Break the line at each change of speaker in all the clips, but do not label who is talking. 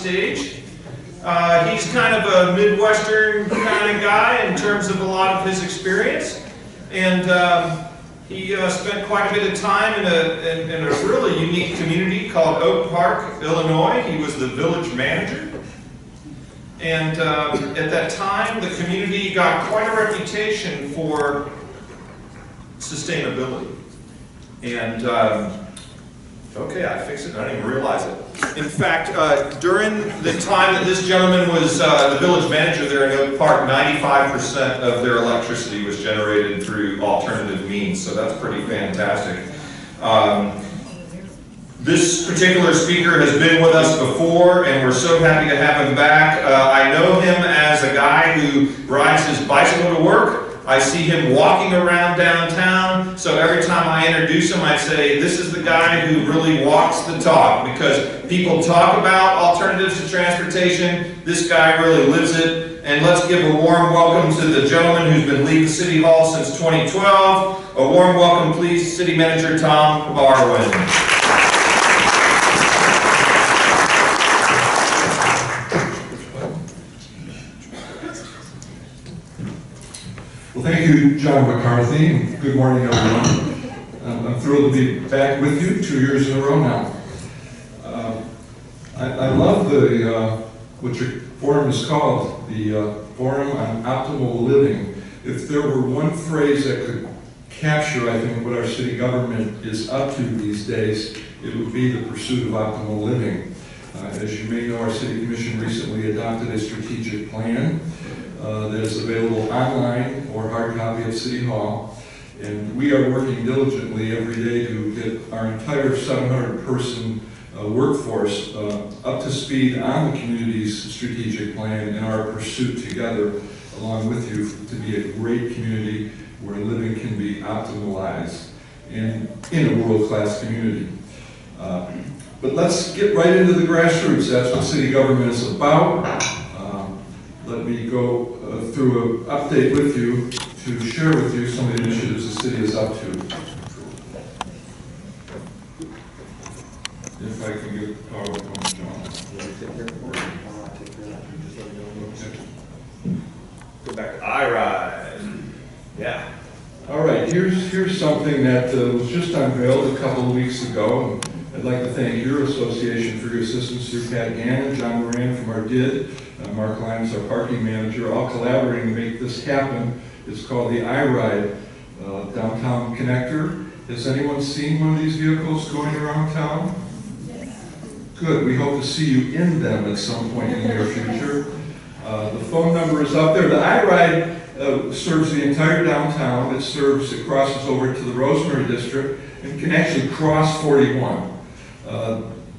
stage. He's kind of a Midwestern kind of guy in terms of a lot of his experience, and he spent quite a bit of time in a really unique community called Oak Park, Illinois. He was the village manager. And at that time, the community got quite a reputation for sustainability. And, okay, I fixed it, I didn't even realize it. In fact, during the time that this gentleman was the village manager there in Oak Park, 95% of their electricity was generated through alternative means, so that's pretty fantastic. This particular speaker has been with us before, and we're so happy to have him back. I know him as a guy who rides his bicycle to work. I see him walking around downtown, so every time I introduce him, I say, this is the guy who really walks the talk, because people talk about alternatives to transportation. This guy really lives it. And let's give a warm welcome to the gentleman who's been leading City Hall since 2012. A warm welcome, please, City Manager Tom Barwin.
Well, thank you, John McCarthy, and good morning, everyone. I'm thrilled to be back with you 2 years in a row now. I love what your forum is called, the Forum on Optimal Living. If there were one phrase that could capture, I think, what our city government is up to these days, it would be the pursuit of optimal living. As you may know, our City Commission recently adopted a strategic plan that is available online or hard copy at City Hall. And we are working diligently every day to get our entire 700-person workforce up to speed on the community's strategic plan and our pursuit together, along with you, to be a great community where living can be optimalized and in a world-class community. But let's get right into the grassroots. That's what city government is about. Let me go through an update with you to share with you some of the initiatives the city is up to. If I can get the PowerPoint, John.
Go back to iRide. Yeah.
All right, here's something that was just unveiled a couple of weeks ago. I'd like to thank your association for your assistance through Pat Gannon, John Moran from our DID, Mark Lyons, our parking manager, all collaborating to make this happen. It's called the iRide Downtown Connector. Has anyone seen one of these vehicles going around town? Good, we hope to see you in them at some point in the near future. The phone number is up there. The iRide serves the entire downtown. It crosses over to the Rosemary District and can actually cross 41.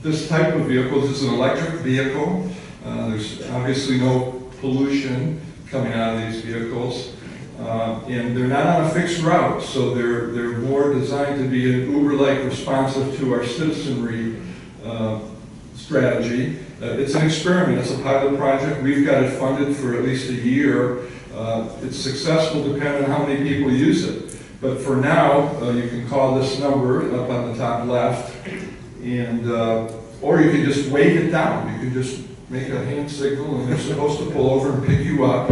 This type of vehicle, this is an electric vehicle. There's obviously no pollution coming out of these vehicles. And they're not on a fixed route, so they're more designed to be an Uber-like responsive to our citizenry strategy. It's an experiment, it's a pilot project. We've got it funded for at least a year. It's successful depending on how many people use it. But for now, you can call this number up on the top left, and or you can just wave it down. You can just make a hand signal, and they're supposed to pull over and pick you up.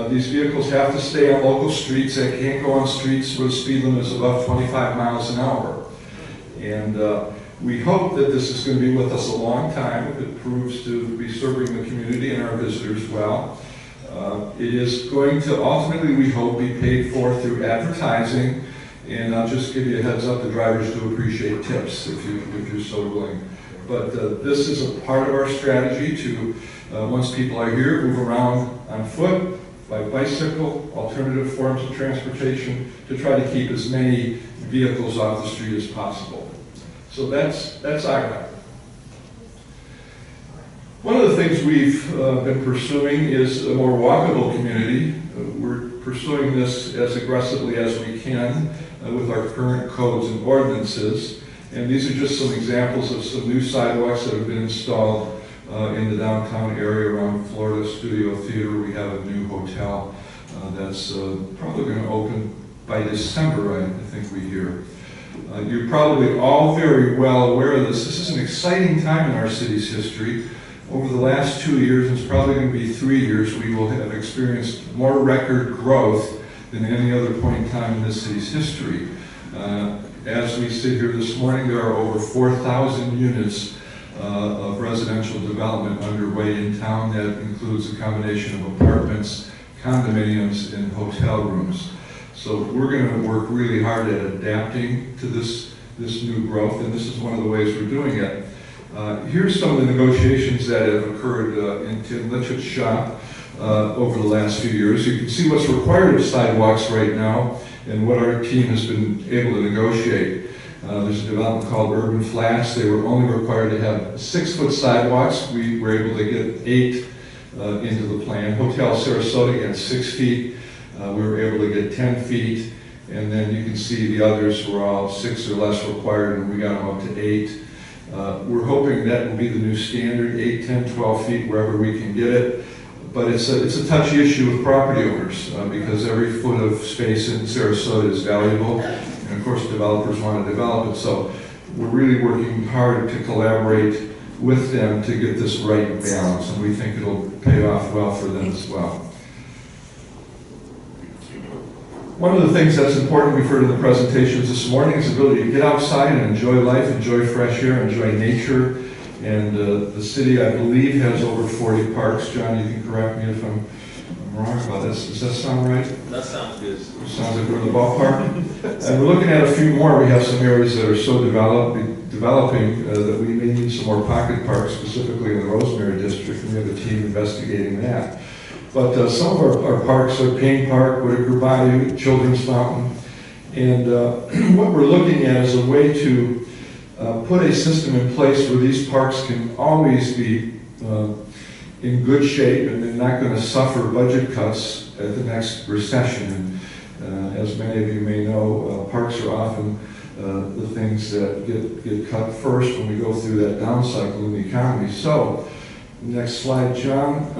These vehicles have to stay on local streets. They can't go on streets where the speed limit is above 25 miles an hour. And we hope that this is going to be with us a long time if it proves to be serving the community and our visitors well. It is going to ultimately, we hope, be paid for through advertising. And I'll just give you a heads up, the drivers do appreciate tips if you're so willing. But this is a part of our strategy to, once people are here, move around on foot, by bicycle, alternative forms of transportation, to try to keep as many vehicles off the street as possible. So that's iRide. One of the things we've been pursuing is a more walkable community. We're pursuing this as aggressively as we can with our current codes and ordinances. And these are just some examples of some new sidewalks that have been installed in the downtown area around Florida Studio Theater. We have a new hotel that's probably going to open by December, I think we hear. You're probably all very well aware of this. This is an exciting time in our city's history. over the last 2 years, and it's probably going to be 3 years, we will have experienced more record growth than any other point in time in this city's history. As we sit here this morning, there are over 4,000 units of residential development underway in town. That includes a combination of apartments, condominiums, and hotel rooms. So we're going to work really hard at adapting to this new growth, and this is one of the ways we're doing it. Here's some of the negotiations that have occurred in Tim Litchett's shop over the last few years. You can see what's required of sidewalks right now and what our team has been able to negotiate. There's a development called Urban Flats. They were only required to have 6-foot sidewalks. We were able to get 8 into the plan. Hotel Sarasota got 6 feet. We were able to get 10 feet. And then you can see the others were all 6 or less required, and we got them up to 8. We're hoping that will be the new standard, 8, 10, 12 feet, wherever we can get it. But it's a touchy issue with property owners because every foot of space in Sarasota is valuable. And of course, developers want to develop it. So we're really working hard to collaborate with them to get this right balance. And we think it'll pay off well for them as well. One of the things that's important we've heard in the presentations this morning is the ability to get outside and enjoy life, enjoy fresh air, enjoy nature. And the city, I believe, has over 40 parks. John, you can correct me if I'm wrong about this. Does that sound right?
That sounds good.
Sounds like we're in the ballpark. And we're looking at a few more. We have some areas that are so developing that we may need some more pocket parks, specifically in the Rosemary District, and we have a team investigating that. But some of our parks are Payne Park, Whitaker Bayou, Children's Fountain, and what we're looking at is a way to put a system in place where these parks can always be in good shape and they're not going to suffer budget cuts at the next recession. And as many of you may know, parks are often the things that get cut first when we go through that down cycle in the economy. So, next slide, John.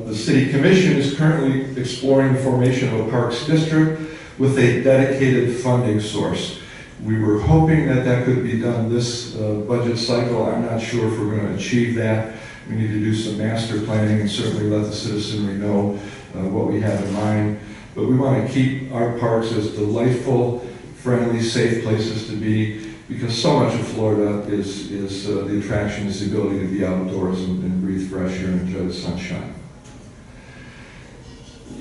The City Commission is currently exploring the formation of a Parks District with a dedicated funding source. We were hoping that that could be done this budget cycle. I'm not sure if we're going to achieve that. We need to do some master planning and certainly let the citizenry know what we have in mind. But we want to keep our parks as delightful, friendly, safe places to be, because so much of Florida is the attraction is the ability to be outdoors and breathe fresh air and enjoy the sunshine.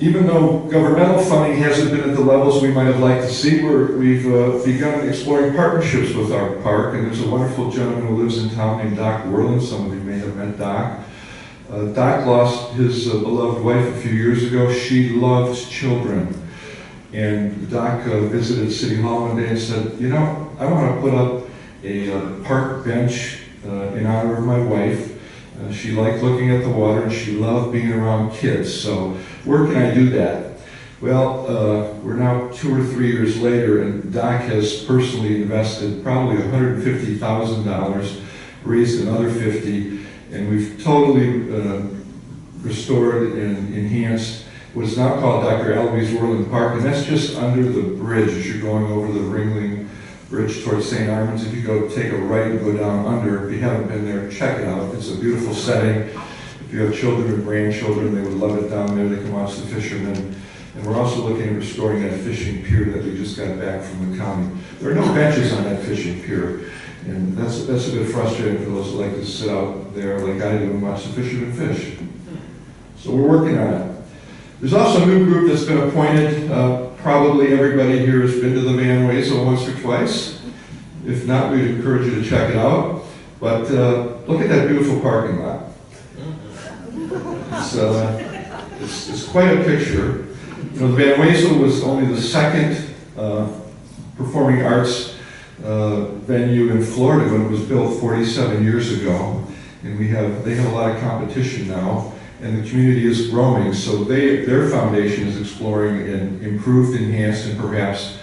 Even though governmental funding hasn't been at the levels we might have liked to see, we've begun exploring partnerships with our park, and there's a wonderful gentleman who lives in town named Doc Worland. Some of you may have met Doc. Doc lost his beloved wife a few years ago. She loves children. And Doc visited City Hall one day and said, you know, I want to put up a park bench in honor of my wife. She liked looking at the water and she loved being around kids. So where can I do that? Well, we're now 2 or 3 years later, and Doc has personally invested probably $150,000, raised another $50,000, and we've totally restored and enhanced what is now called Dr. Alby's Worland Park, and that's just under the bridge as you're going over the Ringling Bridge towards St. Armands. If you go take a right and go down under, if you haven't been there, check it out. It's a beautiful setting. If you have children or grandchildren, they would love it down there. They can watch the fishermen. And we're also looking at restoring that fishing pier that we just got back from the county. There are no benches on that fishing pier. And that's a bit frustrating for those who like to sit out there like I do and watch the fishermen fish. So we're working on it. There's also a new group that's been appointed. Probably everybody here has been to the Van Wezel once or twice. If not, we'd encourage you to check it out. But look at that beautiful parking lot. It's quite a picture. You know, the Van Wezel was only the second performing arts venue in Florida when it was built 47 years ago. And they have a lot of competition now. And the community is growing, so their foundation is exploring an improved, enhanced, and perhaps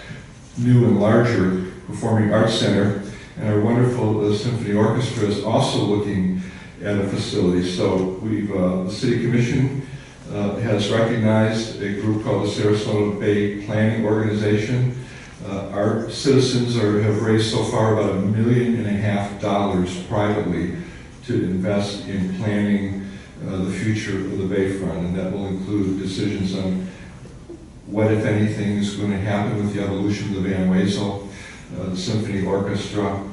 new and larger performing arts center. And our wonderful symphony orchestra is also looking at a facility. So the City Commission has recognized a group called the Sarasota Bay Planning Organization. Our citizens have raised so far about $1.5 million privately to invest in planning the future of the Bayfront, and that will include decisions on what, if anything, is going to happen with the evolution of the Van Wezel, the Symphony Orchestra,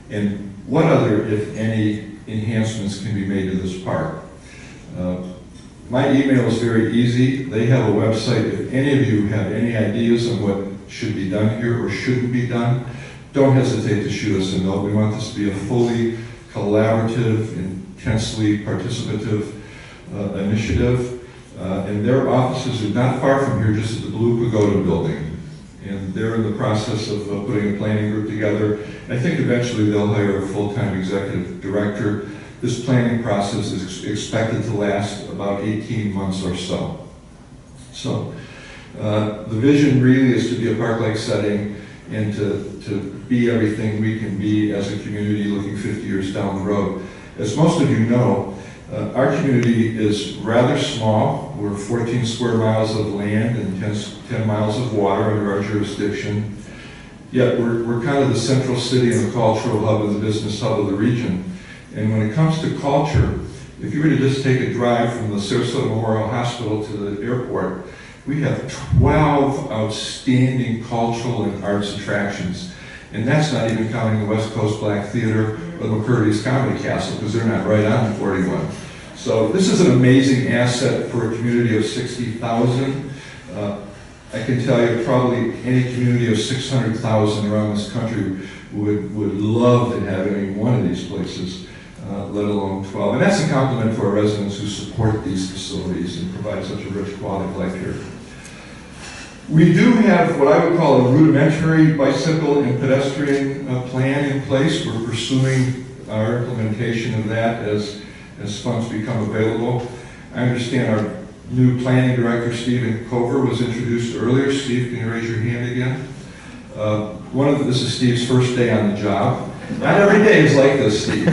and what other, if any, enhancements can be made to this park. My email is very easy. They have a website. If any of you have any ideas on what should be done here or shouldn't be done, don't hesitate to shoot us a note. We want this to be a fully collaborative, intensely participative initiative. And their offices are not far from here, just at the Blue Pagoda building. And they're in the process of putting a planning group together. I think eventually they'll hire a full-time executive director. This planning process is expected to last about 18 months or so. So the vision really is to be a park-like setting and to be everything we can be as a community looking 50 years down the road. As most of you know, our community is rather small. We're 14 square miles of land and 10 miles of water under our jurisdiction. Yet we're kind of the central city and the cultural hub and the business hub of the region. And when it comes to culture, if you were to just take a drive from the Sarasota Memorial Hospital to the airport, we have 12 outstanding cultural and arts attractions. And that's not even counting the West Coast Black Theater or the McCurdy's Comedy Castle, because they're not right on 41. So this is an amazing asset for a community of 60,000. I can tell you probably any community of 600,000 around this country would love to have any one of these places, let alone 12. And that's a compliment to our residents who support these facilities and provide such a rich quality of life here. We do have what I would call a rudimentary bicycle and pedestrian plan in place. We're pursuing our implementation of that as funds become available. I understand our new planning director, Stephen Cover, was introduced earlier. Steve, can you raise your hand again? This is Steve's first day on the job. Not every day is like this, Steve.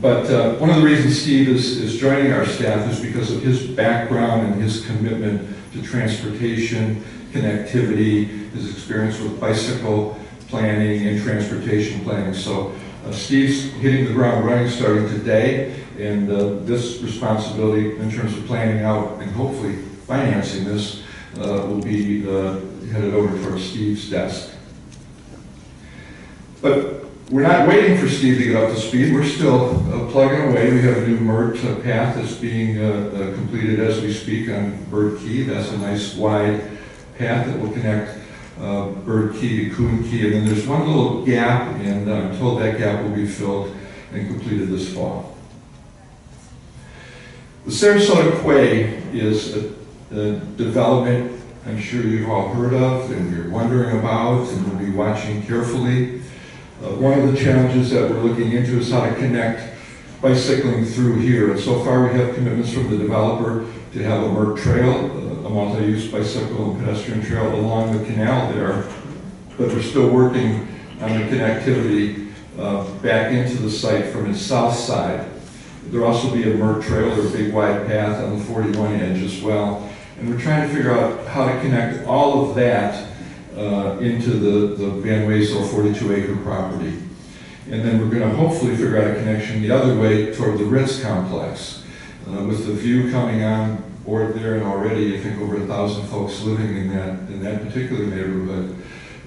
But one of the reasons Steve is joining our staff is because of his background and his commitment to transportation, connectivity, his experience with bicycle planning and transportation planning. So Steve's hitting the ground running starting today, and this responsibility in terms of planning out and hopefully financing this will be headed over towards Steve's desk. But we're not waiting for Steve to get up to speed. We're still plugging away. We have a new MIRT path that's being completed as we speak on Bird Key. That's a nice wide path that will connect Bird Key to Coon Key. And then there's one little gap, and I'm told that gap will be filled and completed this fall. The Sarasota Quay is a development I'm sure you've all heard of and you're wondering about and will be watching carefully. One of the challenges that we're looking into is how to connect bicycling through here. And so far we have commitments from the developer to have a MIRT trail, a multi-use bicycle and pedestrian trail along the canal there. But we're still working on the connectivity back into the site from its south side. There'll also be a MIRT trail or a big wide path on the 41 edge as well. And we're trying to figure out how to connect all of that into the Van Wezel 42-acre property. And then we're going to hopefully figure out a connection the other way toward the Ritz complex. With the view coming on board there, and already I think over 1,000 folks living in that particular neighborhood,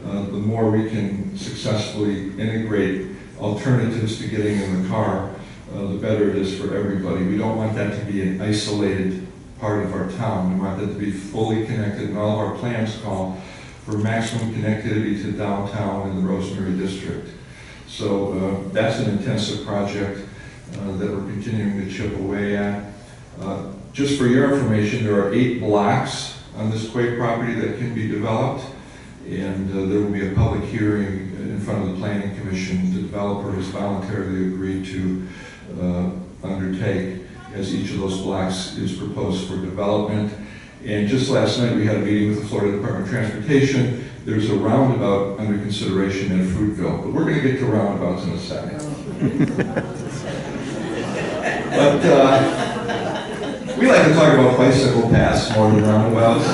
the more we can successfully integrate alternatives to getting in the car, the better it is for everybody. We don't want that to be an isolated part of our town. We want that to be fully connected, and all of our plans call for maximum connectivity to downtown and the Rosemary District. So that's an intensive project that we're continuing to chip away at. Just for your information, there are 8 blocks on this Quay property that can be developed, and there will be a public hearing in front of the Planning Commission. The developer has voluntarily agreed to undertake as each of those blocks is proposed for development. And just last night we had a meeting with the Florida Department of Transportation. There's a roundabout under consideration in Fruitville, but we're going to get to roundabouts in a second. But we like to talk about bicycle paths more than roundabouts.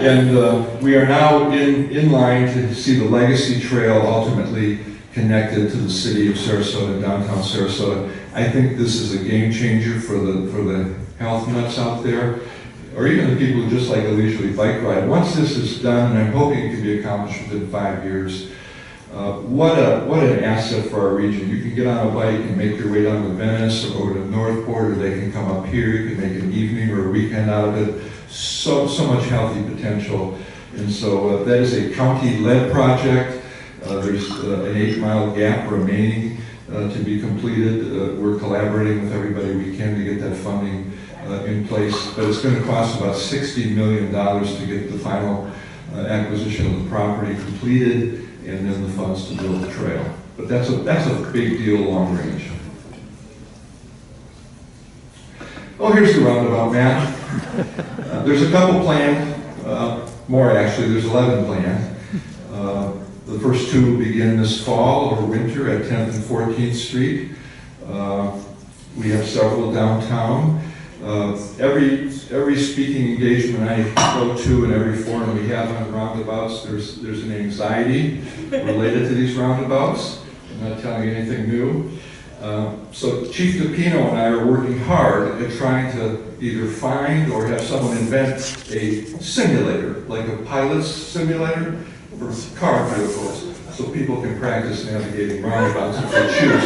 And we are now in line to see the Legacy Trail ultimately connected to the city of Sarasota, downtown Sarasota. I think this is a game changer for the health nuts out there, or even the people who just like a leisurely bike ride. Once this is done, and I'm hoping it can be accomplished within 5 years, what an asset for our region. You can get on a bike and make your way down to Venice or over to Northport, or they can come up here. You can make an evening or a weekend out of it. So much healthy potential. And so that is a county-led project. There's an 8-mile gap remaining to be completed. We're collaborating with everybody we can to get that funding in place, but it's going to cost about $60 million to get the final acquisition of the property completed, and then the funds to build the trail. But that's a big deal long range. Oh, here's the roundabout map. There's a couple planned, more actually, there's 11 planned. The first two begin this fall or winter at 10th and 14th Street. We have several downtown. Every speaking engagement I go to and every forum we have on roundabouts, there's an anxiety related to these roundabouts. I'm not telling you anything new. So Chief DePino and I are working hard at trying to either find or have someone invent a simulator, like a pilot's simulator for car vehicles, so people can practice navigating roundabouts if they choose.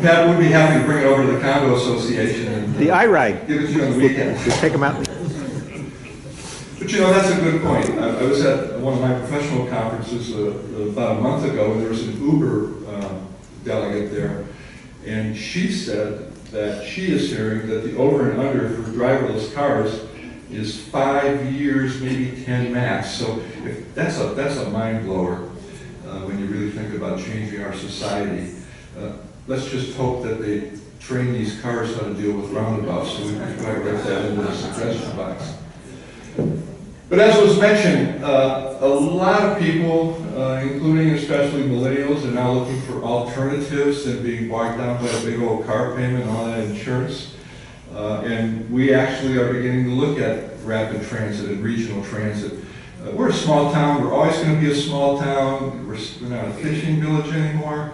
Pat would be happy to bring it over to the condo association and
the iRide.
Give it to you on the weekend.
Just take them out.
But you know, that's a good point. I was at one of my professional conferences about a month ago, and there was an Uber delegate there, and she said that she is hearing that the over and under for driverless cars is 5 years, maybe 10 max. So if that's a mind blower when you really think about changing our society. Let's just hope that they train these cars how to deal with roundabouts, so we can try to write that into the suggestion box. But as was mentioned, a lot of people, including especially millennials, are now looking for alternatives than being bogged down by a big old car payment and all that insurance. And we actually are beginning to look at rapid transit and regional transit. We're a small town. We're always going to be a small town. We're not a fishing village anymore.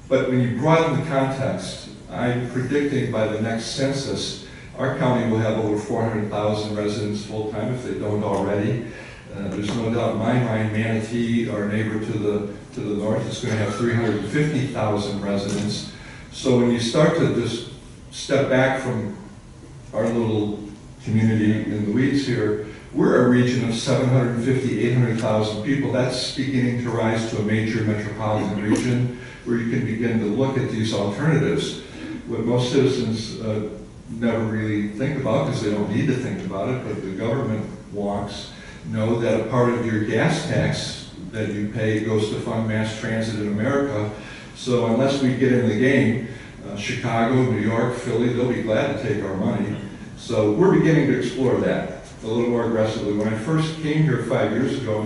But when you broaden the context, I'm predicting by the next census, our county will have over 400,000 residents full-time if they don't already. There's no doubt in my mind, Manatee, our neighbor to the north, is going to have 350,000 residents. So when you start to just step back from our little community in the weeds here, we're a region of 750, 800,000 people. That's beginning to rise to a major metropolitan region where you can begin to look at these alternatives. What most citizens never really think about, because they don't need to think about it, but the government wonks, know that a part of your gas tax that you pay goes to fund mass transit in America. So unless we get in the game, Chicago, New York, Philly, they'll be glad to take our money. So we're beginning to explore that a little more aggressively. When I first came here 5 years ago,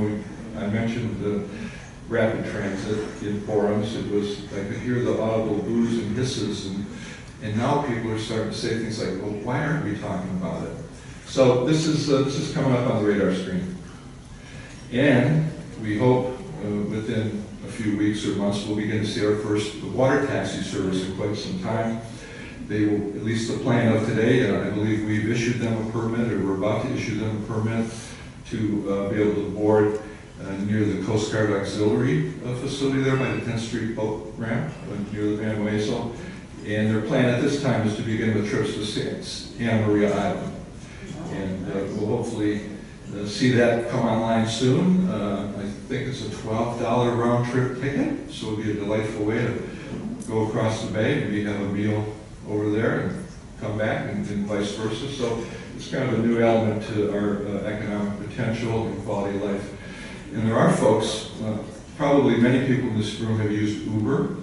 I mentioned the rapid transit in forums. It was, I could hear the audible boos and hisses, and now people are starting to say things like, well, why aren't we talking about it? So this is coming up on the radar screen. And we hope within a few weeks or months we'll begin to see our first water taxi service in quite some time. They will, at least the plan of today, I believe we've issued them a permit, or we're about to issue them a permit to be able to board near the Coast Guard Auxiliary facility there by the 10th Street boat ramp near the Van Wezel. And their plan at this time is to begin with trips to Santa Maria Island. And we'll hopefully see that come online soon. I think it's a $12 round trip ticket, so it'll be a delightful way to go across the bay, maybe have a meal over there and come back, and vice versa. So it's kind of a new element to our economic potential and quality of life. And there are folks, probably many people in this room have used Uber.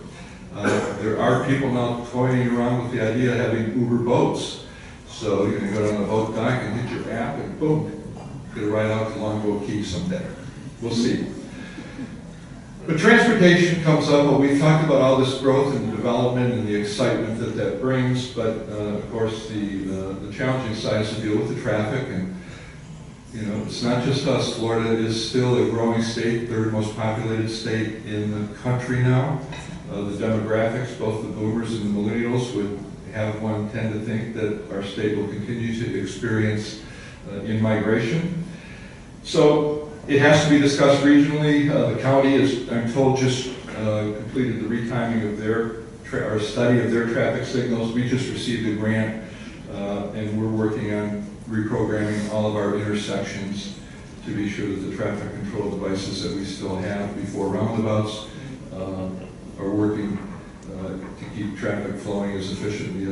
There are people now toying around with the idea of having Uber boats. So you're going to go down the boat dock and hit your app and boom, get a ride out to Longboat Key someday. We'll see. But transportation comes up. Well, we've talked about all this growth and development and the excitement that brings, but of course the challenging side is to deal with the traffic. And You know, it's not just us. Florida is still a growing state, third most populated state in the country now. The demographics, both the boomers and the millennials, would have one tend to think that our state will continue to experience in-migration. So it has to be discussed regionally. The county is, I'm told, just completed the retiming of their or study of their traffic signals. We just received a grant, and we're working on reprogramming all of our intersections to be sure that the traffic control devices that we still have before roundabouts are working to keep traffic flowing as efficiently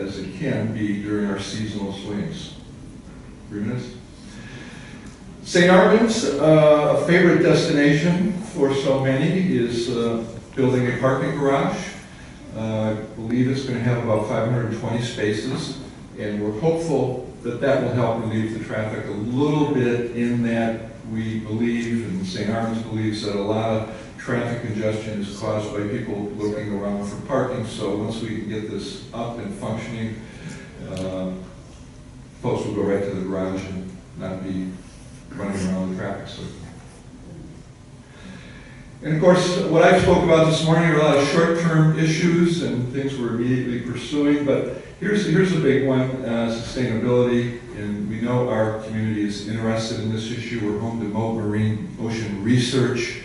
as it can be during our seasonal swings. 3 minutes? St. Armand's, a favorite destination for so many, is building a parking garage. I believe it's going to have about 520 spaces, and we're hopeful that that will help relieve the traffic a little bit, in that we believe, and St. Armand's believes, that a lot of traffic congestion is caused by people looking around for parking. So once we can get this up and functioning, folks will go right to the garage and not be running around the traffic circle. And of course, what I spoke about this morning are a lot of short-term issues and things we're immediately pursuing, but here's a big one, sustainability. And we know our community is interested in this issue. We're home to marine ocean research.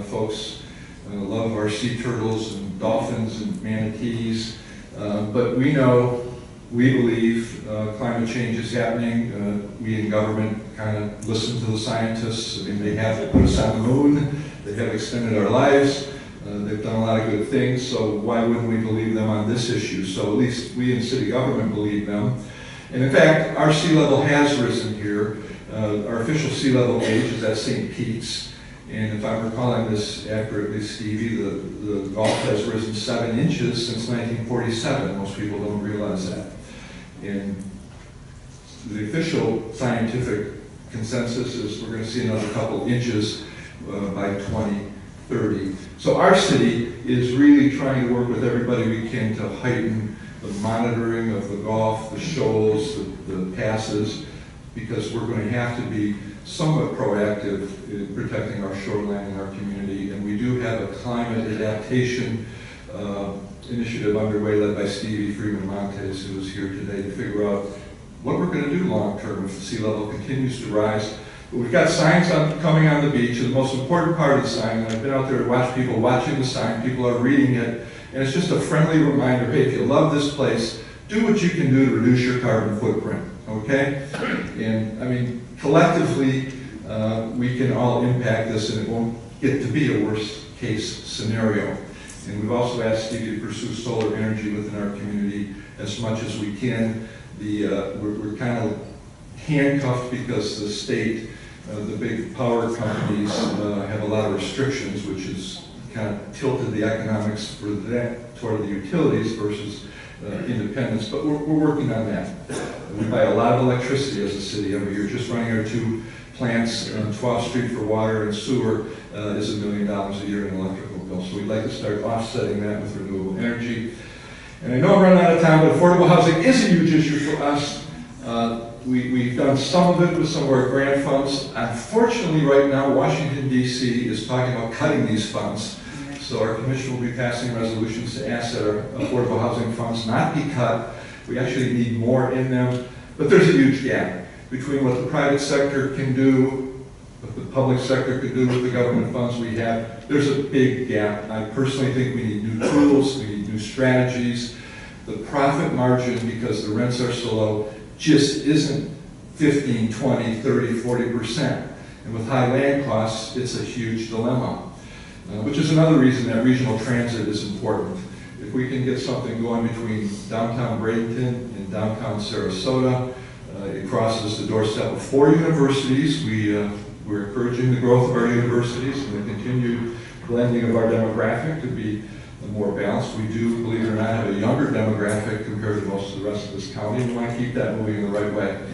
Folks love our sea turtles and dolphins and manatees, but we know, we believe climate change is happening. We in government kind of listen to the scientists. I mean, they have put us on the moon. They have extended our lives. They've done a lot of good things, so why wouldn't we believe them on this issue? So at least we in city government believe them. And in fact, our sea level has risen here. Our official sea level gauge is at St. Pete's. And if I'm recalling this accurately, Stevie, the Gulf has risen 7 inches since 1947. Most people don't realize that. And the official scientific consensus is we're going to see another couple inches by 2030. So our city is really trying to work with everybody we can to heighten the monitoring of the Gulf, the shoals, the passes, because we're going to have to be somewhat proactive in protecting our shoreline and our community. And we do have a climate adaptation initiative underway led by Stevie Freeman Montes, who is here today, to figure out what we're going to do long term if the sea level continues to rise. But we've got signs coming on the beach, and the most important part of the sign, and I've been out there to watch people watching the sign, people are reading it, and it's just a friendly reminder, hey, if you love this place, do what you can do to reduce your carbon footprint, okay? And I mean, collectively, we can all impact this, and it won't get to be a worst case scenario. And we've also asked Stevie to pursue solar energy within our community as much as we can. We're kind of handcuffed because the state, the big power companies have a lot of restrictions, which has kind of tilted the economics for that toward the utilities versus independence, but we're working on that. We buy a lot of electricity as a city every year. Just running our 2 plants on 12th Street for water and sewer is $1 million a year in electrical bill. So we'd like to start offsetting that with renewable energy. And I know I'm running out of time, but affordable housing is a huge issue for us. We've done some of it with some of our grant funds. Unfortunately, right now, Washington, D.C. is talking about cutting these funds. So our commission will be passing resolutions to ask that our affordable housing funds not be cut. We actually need more in them. But there's a huge gap between what the private sector can do, what the public sector can do with the government funds we have. There's a big gap. I personally think we need new tools, we need new strategies. The profit margin, because the rents are so low, just isn't 15, 20, 30, 40%. And with high land costs, it's a huge dilemma, which is another reason that regional transit is important. If we can get something going between downtown Bradenton and downtown Sarasota, it crosses the doorstep of 4 universities. We're encouraging the growth of our universities and the continued blending of our demographic to be more balanced. We do, believe it or not, have a younger demographic compared to most of the rest of this county, and we want to keep that moving in the right way.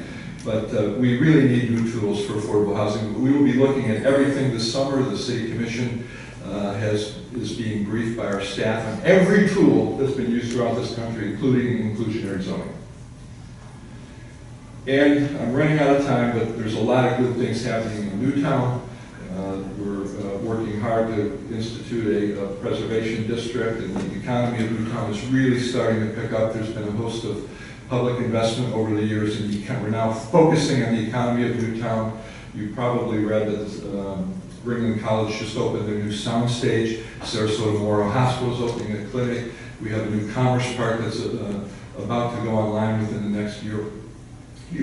But we really need new tools for affordable housing. We will be looking at everything this summer. The City Commission is being briefed by our staff on every tool that's been used throughout this country, including inclusionary zoning. And I'm running out of time, but there's a lot of good things happening in Newtown. We're working hard to institute a preservation district, and the economy of Newtown is really starting to pick up. There's been a host of public investment over the years, and we're now focusing on the economy of Newtown. You probably read that Brigham College just opened their new soundstage. Sarasota Memorial Hospital is opening a clinic. We have a new commerce park that's about to go online within the next year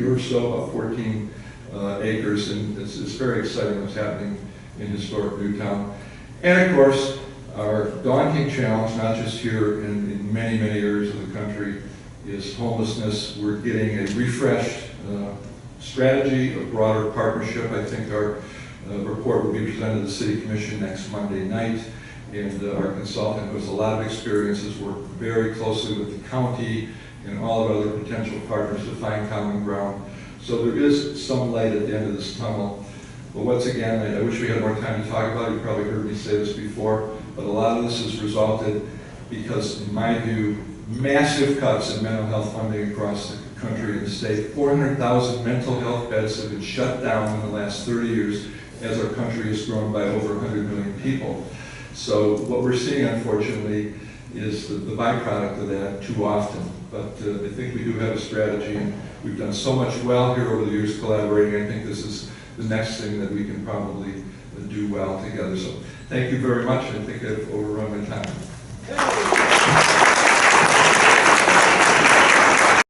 or so, about 14 acres, and it's very exciting what's happening in historic Newtown. And of course, our daunting challenge, not just here, in many, many areas of the country, is homelessness. We're getting a refreshed strategy, a broader partnership. I think our report will be presented to the City Commission next Monday night, and our consultant, who has a lot of experience, has worked very closely with the county and all of our other potential partners to find common ground. So there is some light at the end of this tunnel. But once again, I wish we had more time to talk about it. You probably heard me say this before, but a lot of this has resulted because, in my view, massive cuts in mental health funding across the country and the state. 400,000 mental health beds have been shut down in the last 30 years as our country has grown by over 100 million people. So what we're seeing, unfortunately, is the byproduct of that too often. But I think we do have a strategy, and we've done so much well here over the years collaborating. I think this is the next thing that we can probably do well together. So thank you very much. I think I've overrun my time.